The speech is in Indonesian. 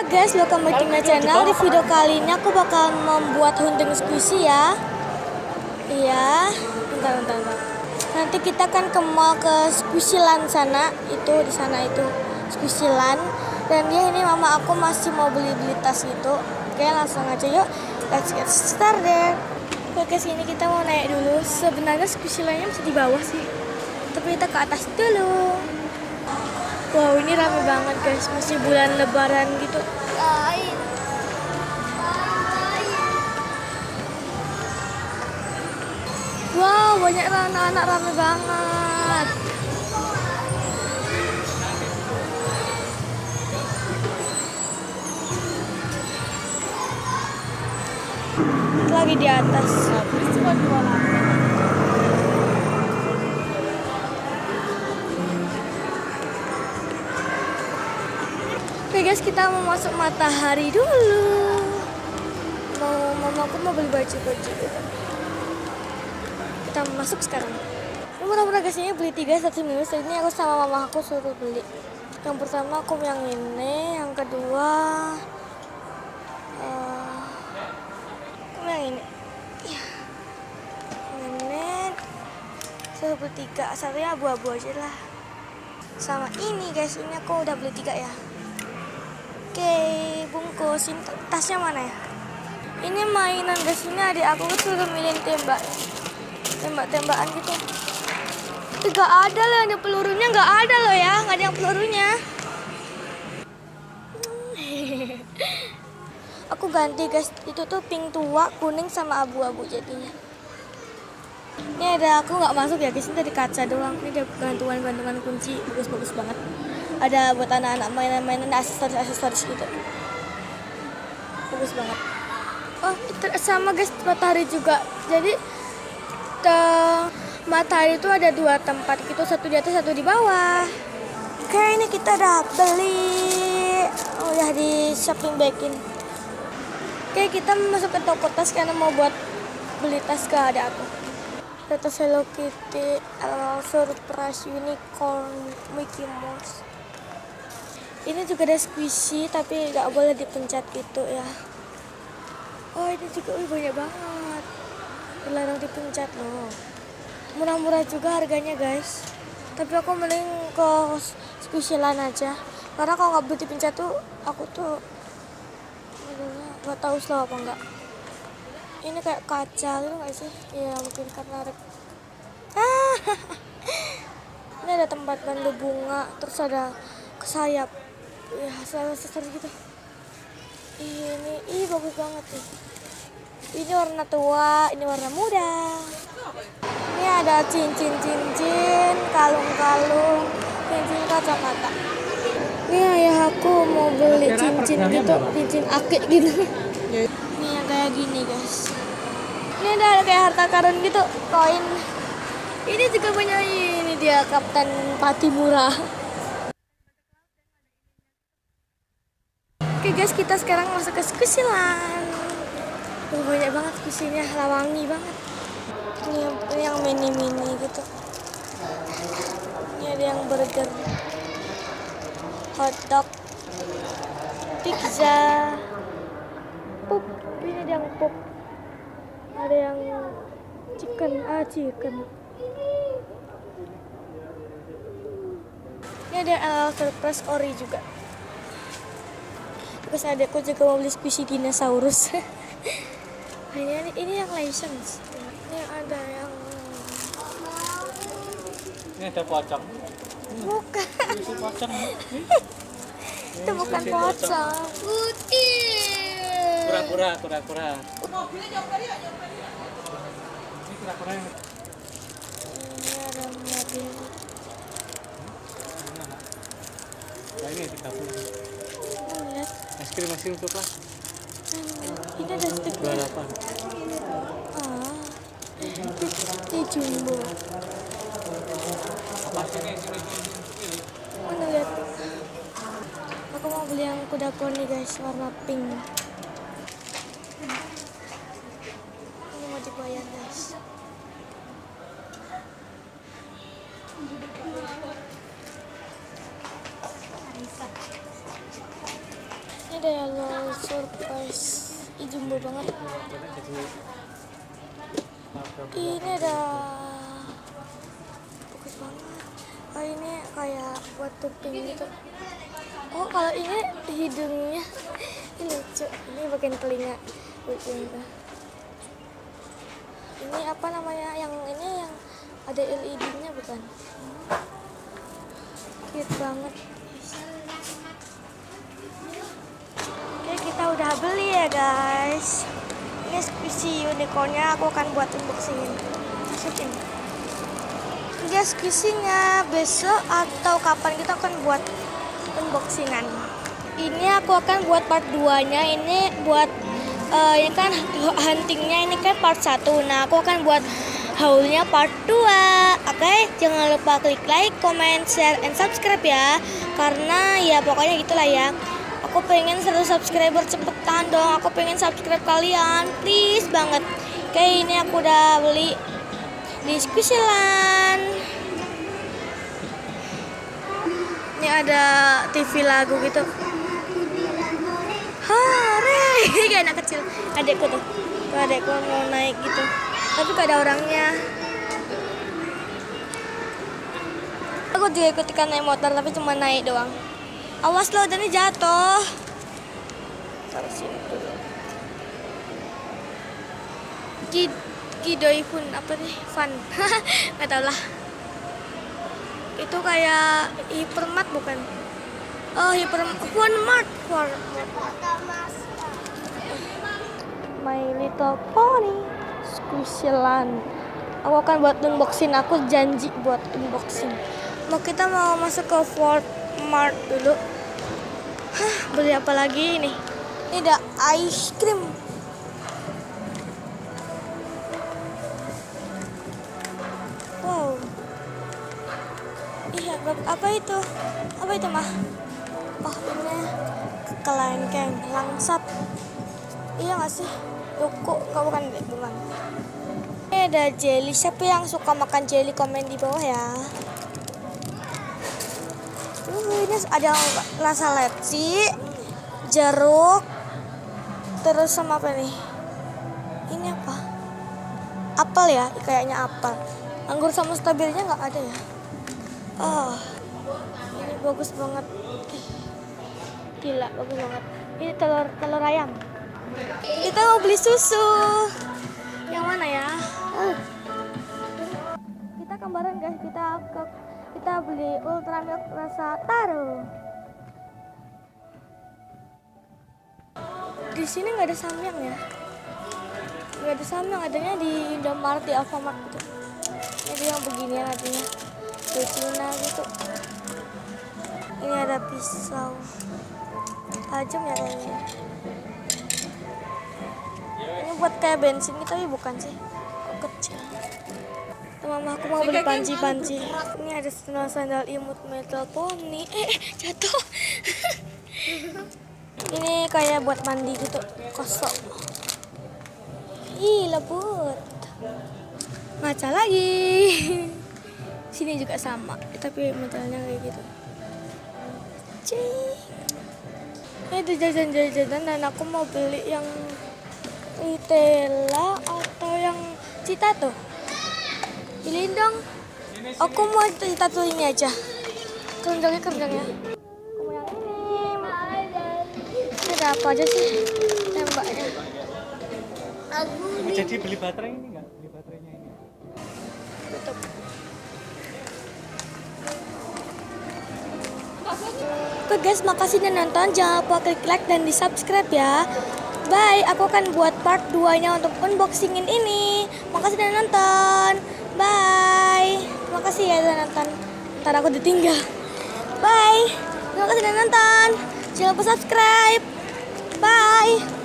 Halo guys, welcome back to my channel. Di video kali ini aku bakal membuat hunting squishy ya. Iya, bentar. Nanti kita kan ke mall ke Squishyland sana. Itu di sana itu Squishyland. Dan dia ini mama aku masih mau beli tas gitu. Oke, langsung aja yuk. Let's get started. Oke, sini kita mau naik dulu. Sebenarnya Squishylandnya masih di bawah sih. Tapi kita ke atas dulu. Wow, ini rame banget guys, masih bulan lebaran gitu. Wow, banyak anak-anak, rame banget. Lagi di atas. Oke guys, kita mau masuk matahari dulu. Mamaku mau beli baju gitu. Kita masuk sekarang. Ini murah-murah guys, ini beli 3 1 minus. Ini aku sama mama aku suruh beli. Yang pertama aku yang ini, yang kedua aku yang ini. Ini suruh beli 3, satunya abu-abu aja lah. Sama ini guys, ini aku udah beli 3 ya. Oke, bungkus. Ini tasnya mana ya? Ini mainan guys, ini adik aku suruh milih tembak-tembakan gitu. Gak ada loh, ada pelurunya nggak ada loh ya, nggak ada yang pelurunya. Aku ganti guys, itu tuh pink tua, kuning sama abu-abu jadinya. Ini ada, aku nggak masuk ya guys, ini dari kaca doang. Ini ada gantungan kunci, bagus banget. Ada buat anak-anak mainan aksesoris gitu. Bagus banget. Oh, itu sama guys, matahari juga. Jadi matahari itu ada 2 tempat gitu, satu di atas, satu di bawah. Oke, ini kita udah beli. Oh ya, di shopping bakin. Oke, kita masuk ke toko tas karena mau buat beli tas ke adik aku. Tas Hello Kitty, Surprise, Unicorn, Mickey Mouse. Ini juga ada squishy tapi nggak boleh dipencet gitu ya. Oh, ini juga banyak banget. Dilarang dipencet loh. Murah-murah juga harganya guys. Tapi aku mending ke Squishyland aja. Karena kalau nggak boleh dipencet tuh aku tuh nggak tahu slow apa enggak. Ini kayak kaca gitu nggak sih? Iya, mungkin karena ini ada tempat bandu bunga, terus ada sayap. Ya, sayap gitu. Ini bagus banget nih. Ini warna tua, ini warna muda. Ini ada cincin, kalung-kalung, cincin kacamata. Ini ayah aku mau beli cincin gitu, cincin akik gitu. Ini yang kayak gini guys. Ini ada kayak harta karun gitu, koin. Ini juga punya ini dia Kapten Patimura. Oke guys, kita sekarang masuk ke Squishyland. Banyak banget squishy-nya, wangi banget. Ini yang mini-mini gitu. Ini ada yang burger, hotdog, pizza, pup. Ini ada yang pup. Ada yang chicken. Ini ada surprise ori juga. Terus adekku juga mau beli squishy dinosaurus. Ini yang license. Ini ada yang ini ada pocong. Bukan. Itu pocong. Itu bukan pocong. Putih. Kura-kura. Ini kura-kura yang Ini ada mobil. nah, ini di dapur. Lihat. Es krim untuk lah. Ini ada stick. Berapa? Ini jumbo. Apa sih? Mana lihat? Aku mau beli yang kuda poni guys, warna pink. Ini mau dibayar guys. Ini ada Hello Surprise. Ih, jumbo banget. Ini ada bagus banget. Oh, ini kayak buat topping gitu. Oh, kalau ini hidungnya ini lucu. Ini bagian telinga lucu gitu. Ini apa namanya? Yang ini yang ada LED-nya bukan? Cute banget. Oke, kita udah beli ya guys. Ini squishy unicornnya aku akan buat unboxingin. Masukin. Dia squishy-nya besok atau kapan kita akan buat unboxingan. Ini aku akan buat part 2-nya. Ini buat ini kan huntingnya, ini kan part 1. Nah, aku akan buat haulnya part 2. Oke, jangan lupa klik like, comment, share, and subscribe ya. Karena ya pokoknya gitulah ya. Aku pengen 100 subscriber cepetan dong. Aku pengen subscribe kalian, please banget. Oke, ini aku udah beli di Squishyland. Ini ada TV lagu gitu. Hore, kayak anak kecil. Adekku tuh, adekku mau naik gitu. Tapi gak ada orangnya. Aku juga ikut naik motor tapi cuma naik doang. Awas loh, Dani jatuh. Taruh sini dulu. Gidoi pun apa nih? Fun. Gak tau lah. Itu kayak hypermart bukan? Oh, Funmart. My Little Pony Squishyland. Aku akan buat unboxing. Aku janji buat unboxing. Kita mau masuk ke Funmart dulu. Hah, beli apa lagi nih? Ini ada ice cream. Wow. Iya, apa itu? Apa itu mah? Oh, ini kelengkeng, langsat. Iya nggak sih? Duku, kau bukan. Ini ada jelly. Siapa yang suka makan jelly komen di bawah ya. Ini ada rasa leci, jeruk, terus sama apa nih? Ini apa? Apel ya, kayaknya apel. Anggur sama stroberinya nggak ada ya? Oh, ini bagus banget. Gila, bagus banget. Ini telur ayam. Kita mau beli susu. Yang mana ya? Kita kembaran guys. Kita beli Ultra Milk rasa taro. Di sini nggak ada samyang ya? Nggak ada samyang, adanya di Indomaret, di Alfamart gitu. Jadi yang beginian artinya Cina gitu. Ini ada pisau. Tajam ya kayaknya. Ini buat kayak bensin gitu tapi bukan sih. Kok kecil. Mama aku mau beli panci-panci. Ini ada sandal imut Metal Pony. Jatuh. Ini kayak buat mandi gitu. Kosong. Ih, lembut. Ngaca lagi. Sini juga sama, tapi metalnya kayak gitu. Cing. Ini ada jajan-jajanan dan aku mau beli yang Nutella atau yang Citato. Pilihin dong. Aku mau Citato ini aja. Kerenjangnya. Aku mau yang ini. Ini ada apa aja sih tembaknya? Jadi beli baterai ini nggak? Beli baterainya ini. Tutup. Oke guys, makasih udah nonton. Jangan lupa klik like dan di subscribe ya. Bye, aku akan buat part 2-nya untuk unboxingin ini. Makasih udah nonton. Bye. Makasih ya udah nonton. Ntar aku ditinggal. Bye. Terima kasih udah nonton. Jangan lupa subscribe. Bye.